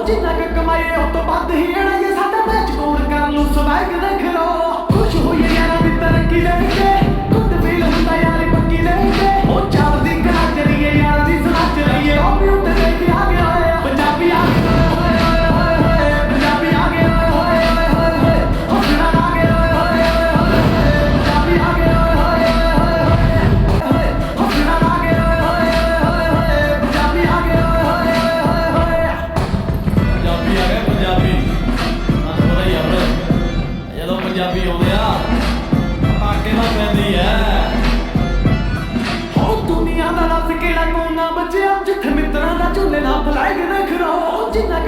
ਜਿੰਨਾ ਕੁ ਕਮਾਈਏ ਉਹ ਤੋਂ ਵੱਧ ਹੀ ਲੈਣਾ ਜੇ ਸਾਡਾ ਮੈਚ ਕੋਰ ਕਰ ਲੂ ਸਵੈਗ ਦੇਖ ਲੋ ਖੁਸ਼ ਹੋਈਏ ਯਾਰਾਂ ਦੀ ਤਰੱਕੀ ਲੈ ਕੇ ਗੁੱਡ ਫੀਲ ਹੁੰਦਾ ਯਾਰ ਪੱਕੀ ਲੈ ਕੇ ਉਹ ਚੱਲਦੀ ਕਰਾ ਚਲੀਏ ਯਾਰਾਂ ਦੀ ਸਲਾਹ ਚਲੀਏ ਉਹ ਵੀ ਉੱਤੇ ਲੈ ਕੇ ਆ ਗਿਆ ਪੰਜਾਬੀ ਆ ਗਿਆ ਪੰਜਾਬੀ ਆ ਗਿਆ ਹੌਸਲਾ ਆ ਗਿਆ ਪੰਜਾਬੀ ਆ ਗਿਆ ਹੌਸਲਾ ਆ ਗਿਆ ਪੰਜਾਬੀ ਆ ਗਿਆ ਪੰਜਾਬੀ ਸਾਨੂੰ ਪਤਾ ਹੀ ਆ ਬਰੇ ਜਦੋਂ ਪੰਜਾਬੀ ਆਉਂਦੇ ਆ ਪਟਾਕੇ ਨਾਲ ਪੈਂਦੀ ਐ ਦੁਨੀਆ ਦਾ ਰਸ ਕਿਹੜਾ ਕੋਨਾ ਬਚਿਆ ਜਿੱਥੇ ਮਿੱਤਰਾਂ ਦਾ ਝੂਲੇ ਨਾਲ ਫਲਾਈਗ ਦੇਖ ਰੋ ਜਿੰਨਾ